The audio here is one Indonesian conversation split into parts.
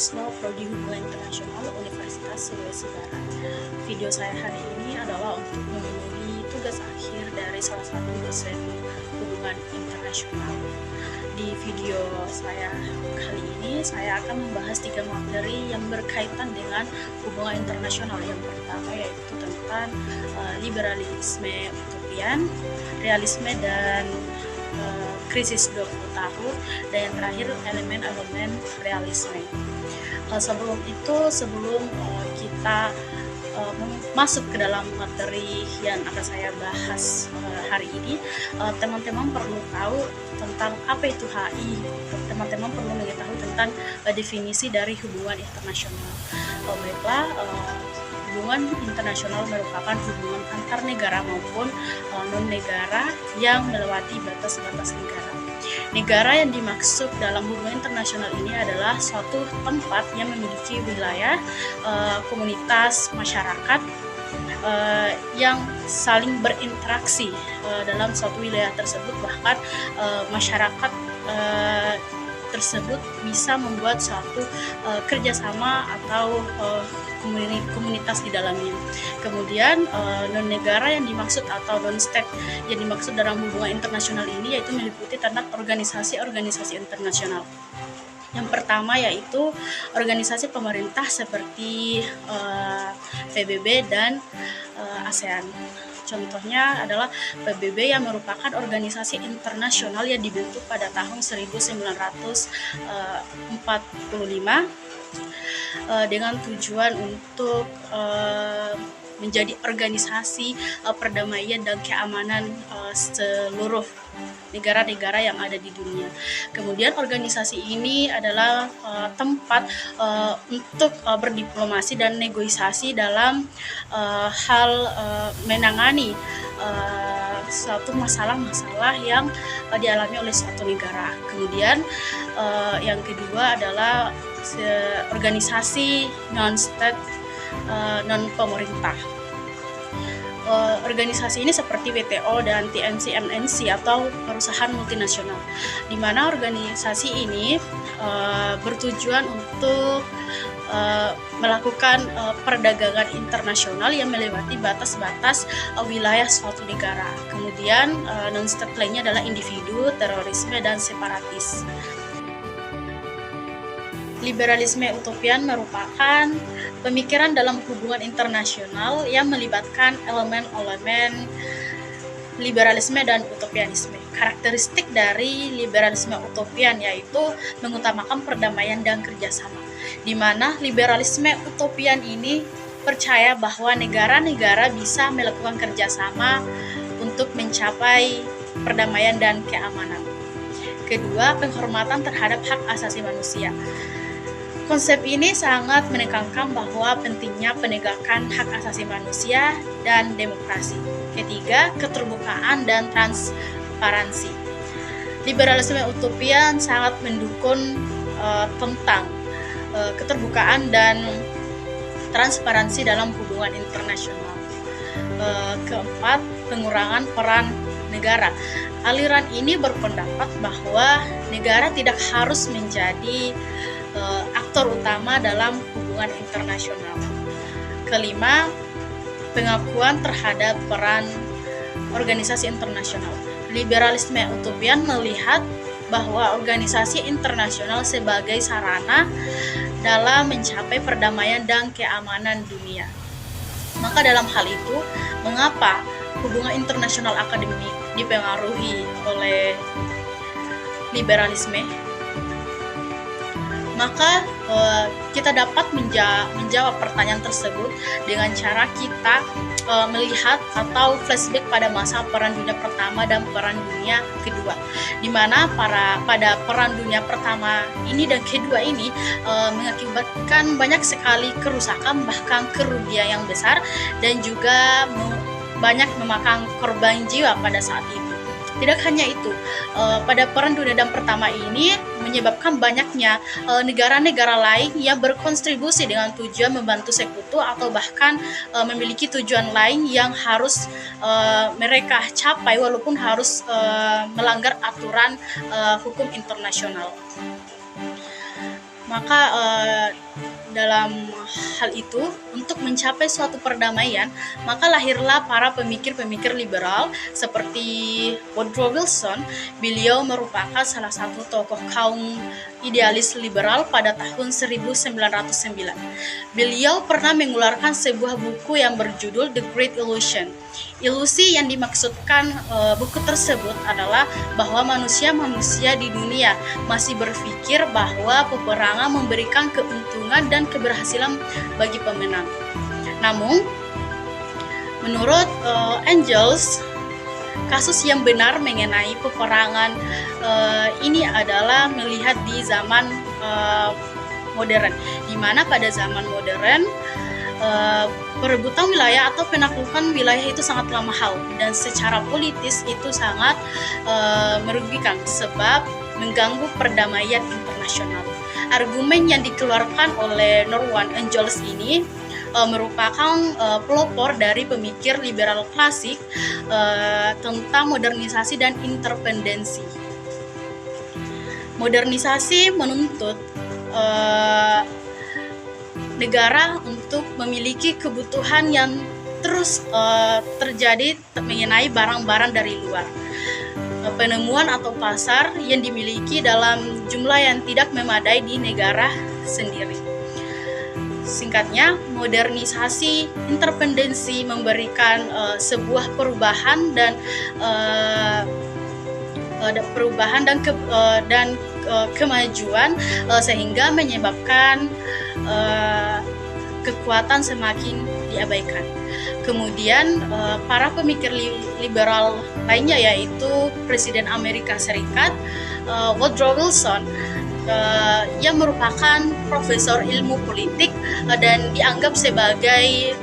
mahasiswa Prodi Hubungan Internasional Universitas Sulawesi Barat. Video saya hari ini adalah untuk memenuhi tugas akhir dari salah satu dosen hubungan internasional. Di video saya kali ini, saya akan membahas 3 materi yang berkaitan dengan hubungan internasional. Yang pertama yaitu tentang liberalisme utopian, realisme dan krisis 20 tahun, dan yang terakhir elemen-elemen realisme. Sebelum kita masuk ke dalam materi yang akan saya bahas hari ini, teman-teman perlu tahu tentang apa itu HI. Teman-teman perlu mengetahui tentang definisi dari hubungan internasional. Baiklah, hubungan internasional merupakan hubungan antar negara maupun non-negara yang melewati batas-batas negara. Negara yang dimaksud dalam hubungan internasional ini adalah suatu tempat yang memiliki wilayah, komunitas, masyarakat yang saling berinteraksi dalam suatu wilayah tersebut. Bahkan masyarakat tersebut bisa membuat suatu kerjasama atau komunitas di dalamnya. Kemudian non-negara yang dimaksud atau non-state yang dimaksud dalam hubungan internasional ini yaitu meliputi tentang organisasi-organisasi internasional. Yang pertama yaitu organisasi pemerintah seperti PBB dan ASEAN. Contohnya adalah PBB yang merupakan organisasi internasional yang dibentuk pada tahun 1945 dengan tujuan untuk menjadi organisasi perdamaian dan keamanan seluruh negara-negara yang ada di dunia. Kemudian organisasi ini adalah tempat untuk berdiplomasi dan negosiasi dalam hal menangani suatu masalah-masalah yang dialami oleh suatu negara. Kemudian yang kedua adalah organisasi non-state, non-pemerintah. Organisasi ini seperti WTO dan TNC/MNC atau perusahaan multinasional, di mana organisasi ini bertujuan untuk melakukan perdagangan internasional yang melewati batas-batas wilayah suatu negara. Kemudian non-state lainnya adalah individu, terorisme, dan separatis. Liberalisme utopian merupakan pemikiran dalam hubungan internasional yang melibatkan elemen-elemen liberalisme dan utopianisme. Karakteristik dari liberalisme utopian yaitu mengutamakan perdamaian dan kerjasama, di mana liberalisme utopian ini percaya bahwa negara-negara bisa melakukan kerjasama untuk mencapai perdamaian dan keamanan. Kedua, penghormatan terhadap hak asasi manusia. Konsep ini sangat menekankan bahwa pentingnya penegakan hak asasi manusia dan demokrasi. Ketiga, keterbukaan dan transparansi. Liberalisme utopian sangat mendukung tentang keterbukaan dan transparansi dalam hubungan internasional. Keempat, pengurangan peran negara. Aliran ini berpendapat bahwa negara tidak harus menjadi aktor utama dalam hubungan internasional. Kelima, pengakuan terhadap peran organisasi internasional. Liberalisme utopian melihat bahwa organisasi internasional sebagai sarana dalam mencapai perdamaian dan keamanan dunia. Maka dalam hal itu, mengapa hubungan internasional akademik dipengaruhi oleh liberalisme? Maka kita dapat menjawab pertanyaan tersebut dengan cara kita melihat atau flashback pada masa Perang Dunia Pertama dan Perang Dunia Kedua, di mana pada Perang Dunia Pertama ini dan Kedua ini mengakibatkan banyak sekali kerusakan, bahkan kerugian yang besar, dan juga banyak memakan korban jiwa pada saat itu. Tidak hanya itu, pada Perang Dunia Pertama ini menyebabkan banyaknya negara-negara lain yang berkontribusi dengan tujuan membantu sekutu atau bahkan memiliki tujuan lain yang harus mereka capai walaupun harus melanggar aturan hukum internasional. Maka dalam hal itu, untuk mencapai suatu perdamaian, maka lahirlah para pemikir-pemikir liberal seperti Woodrow Wilson. Beliau merupakan salah satu tokoh kaum idealis liberal pada tahun 1909. Beliau pernah mengeluarkan sebuah buku yang berjudul The Great Illusion. Ilusi yang dimaksudkan buku tersebut adalah bahwa manusia di dunia masih berpikir bahwa peperangan memberikan keuntungan dan keberhasilan bagi pemenang. Namun, menurut Engels, kasus yang benar mengenai peperangan ini adalah melihat di zaman modern, di mana pada zaman modern perebutan wilayah atau penaklukan wilayah itu sangatlah mahal, dan secara politis itu sangat merugikan sebab mengganggu perdamaian internasional. Argumen yang dikeluarkan oleh Norman Engels ini merupakan pelopor dari pemikir liberal klasik tentang modernisasi dan interpendensi. Modernisasi menuntut negara untuk memiliki kebutuhan yang terus terjadi mengenai barang-barang dari luar. Penemuan atau pasar yang dimiliki dalam jumlah yang tidak memadai di negara sendiri. Singkatnya, modernisasi interpendensi memberikan sebuah perubahan dan kemajuan sehingga menyebabkan kekuatan semakin diabaikan. Kemudian para pemikir liberal lainnya, yaitu Presiden Amerika Serikat Woodrow Wilson, yang merupakan profesor ilmu politik dan dianggap sebagai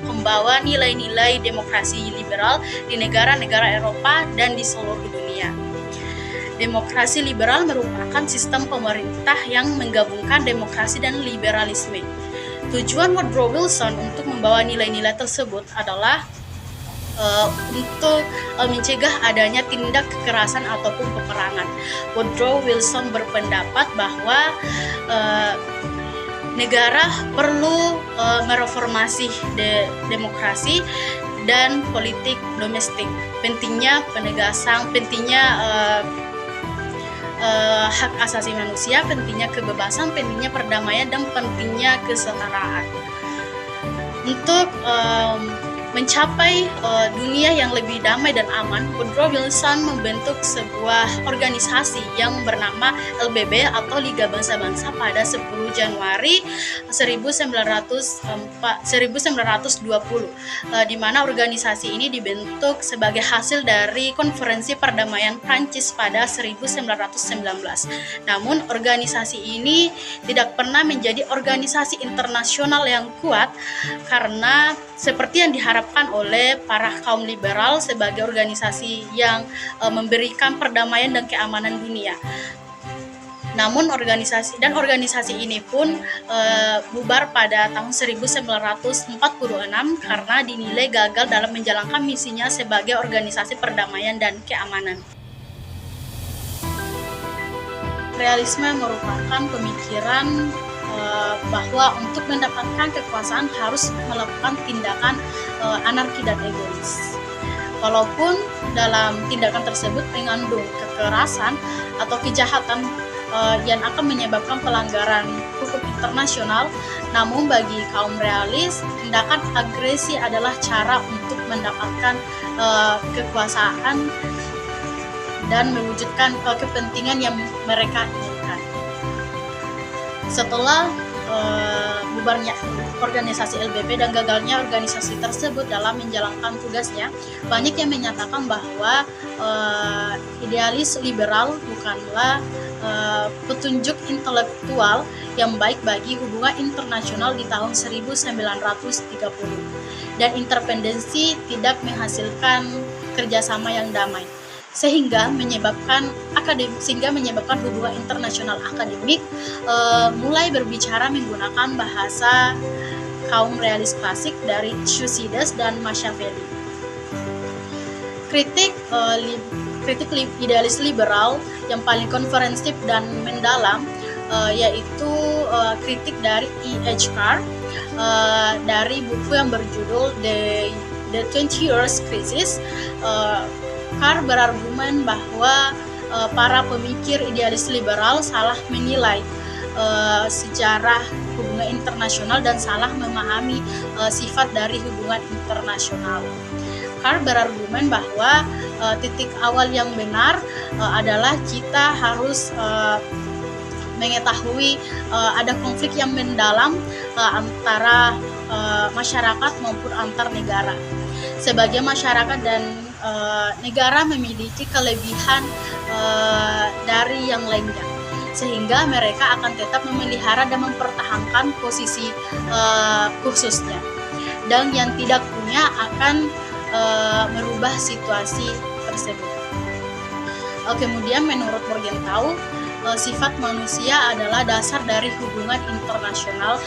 pembawa nilai-nilai demokrasi liberal di negara-negara Eropa dan di seluruh dunia. Demokrasi liberal merupakan sistem pemerintah yang menggabungkan demokrasi dan liberalisme. Tujuan Woodrow Wilson untuk membawa nilai-nilai tersebut adalah untuk mencegah adanya tindak kekerasan ataupun peperangan. Woodrow Wilson berpendapat bahwa negara perlu mereformasi demokrasi dan politik domestik. Pentingnya penegasan, hak asasi manusia, pentingnya kebebasan, pentingnya perdamaian, dan pentingnya kesetaraan. Untuk mencapai dunia yang lebih damai dan aman, Woodrow Wilson membentuk sebuah organisasi yang bernama LBB atau Liga Bangsa-Bangsa pada 10 Januari 1920, di mana organisasi ini dibentuk sebagai hasil dari Konferensi Perdamaian Prancis pada 1919. Namun organisasi ini tidak pernah menjadi organisasi internasional yang kuat karena seperti yang diharapkan oleh para kaum liberal sebagai organisasi yang memberikan perdamaian dan keamanan dunia. Namun organisasi ini pun bubar pada tahun 1946 karena dinilai gagal dalam menjalankan misinya sebagai organisasi perdamaian dan keamanan. Realisme merupakan pemikiran bahwa untuk mendapatkan kekuasaan harus melakukan tindakan anarki dan egois. Walaupun dalam tindakan tersebut mengandung kekerasan atau kejahatan yang akan menyebabkan pelanggaran hukum internasional, namun bagi kaum realis, tindakan agresi adalah cara untuk mendapatkan kekuasaan dan mewujudkan kepentingan yang mereka inginkan. Setelah bubarnya organisasi LBB dan gagalnya organisasi tersebut dalam menjalankan tugasnya, banyak yang menyatakan bahwa idealis liberal bukanlah petunjuk intelektual yang baik bagi hubungan internasional di tahun 1930, dan interpendensi tidak menghasilkan kerjasama yang damai, sehingga menyebabkan hubungan internasional akademik mulai berbicara menggunakan bahasa kaum realis klasik dari Thucydides dan Machiavelli. Kritik idealis liberal yang paling konferensif dan mendalam yaitu kritik dari E.H. Carr dari buku yang berjudul The 20 Years Crisis. Carr berargumen bahwa para pemikir idealis liberal salah menilai sejarah hubungan internasional dan salah memahami sifat dari hubungan internasional. Carr berargumen bahwa titik awal yang benar adalah kita harus mengetahui ada konflik yang mendalam antara masyarakat maupun antar negara. Sebagai masyarakat dan negara memiliki kelebihan dari yang lainnya, sehingga mereka akan tetap memelihara dan mempertahankan posisi khususnya, dan yang tidak punya akan merubah situasi tersebut. Kemudian menurut Morgenthau, sifat manusia adalah dasar dari hubungan internasional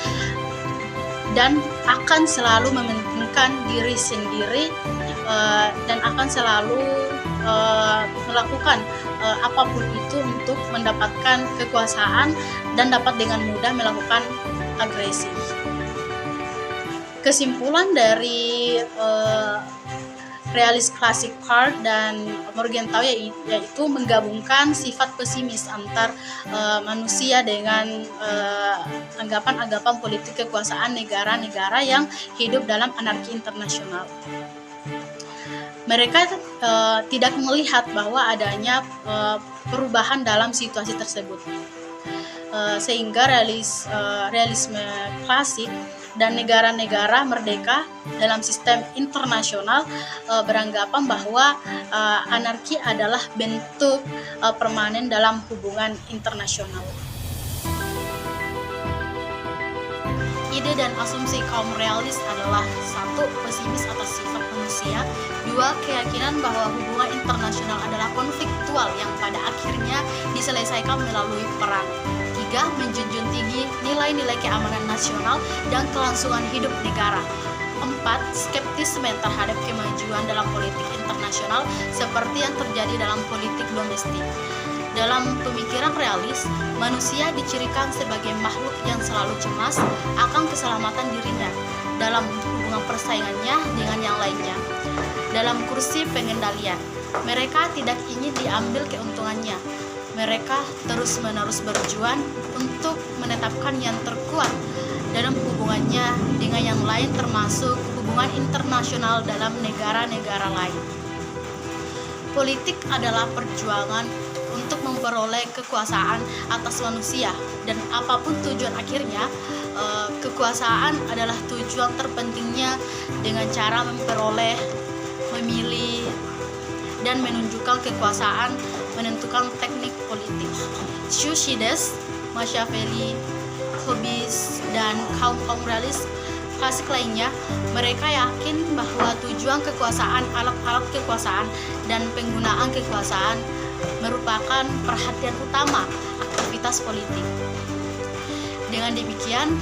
dan akan selalu mementingkan diri sendiri dan akan selalu melakukan apapun itu untuk mendapatkan kekuasaan dan dapat dengan mudah melakukan agresi. Kesimpulan dari realis klasik Carr dan Morgenthau yaitu menggabungkan sifat pesimis antar manusia dengan anggapan-anggapan politik kekuasaan negara-negara yang hidup dalam anarki internasional. Mereka tidak melihat bahwa adanya perubahan dalam situasi tersebut, sehingga realisme klasik dan negara-negara merdeka dalam sistem internasional beranggapan bahwa anarki adalah bentuk permanen dalam hubungan internasional. Ide dan asumsi kaum realis adalah: 1. Pesimis atas sifat manusia. 2. Keyakinan bahwa hubungan internasional adalah konfliktual yang pada akhirnya diselesaikan melalui perang. 3. Menjunjung tinggi nilai-nilai keamanan nasional dan kelangsungan hidup negara. 4. Skeptisme terhadap kemajuan dalam politik internasional seperti yang terjadi dalam politik domestik. Dalam pemikiran realis, manusia dicirikan sebagai makhluk yang selalu cemas akan keselamatan dirinya dalam hubungan persaingannya dengan yang lainnya. Dalam kursi pengendalian, mereka tidak ingin diambil keuntungannya. Mereka terus-menerus berjuang untuk menetapkan yang terkuat dalam hubungannya dengan yang lain, termasuk hubungan internasional dalam negara-negara lain. Politik adalah perjuangan untuk memperoleh kekuasaan atas manusia, dan apapun tujuan akhirnya, kekuasaan adalah tujuan terpentingnya dengan cara memperoleh, memilih, dan menunjukkan kekuasaan menentukan teknik politik. Thucydides, Machiavelli, Hobbes, dan kaum realis klasik lainnya, mereka yakin bahwa tujuan kekuasaan, alat-alat kekuasaan, dan penggunaan kekuasaan merupakan perhatian utama aktivitas politik. Dengan demikian,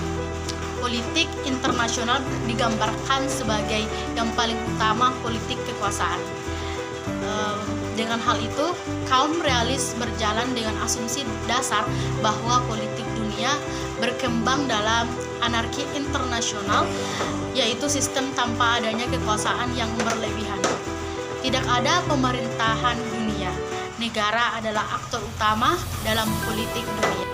politik internasional digambarkan sebagai yang paling utama politik kekuasaan. Dengan hal itu, kaum realis berjalan dengan asumsi dasar bahwa politik dunia berkembang dalam anarki internasional, yaitu sistem tanpa adanya kekuasaan yang berlebihan. Tidak ada pemerintahan dunia. Negara adalah aktor utama dalam politik dunia.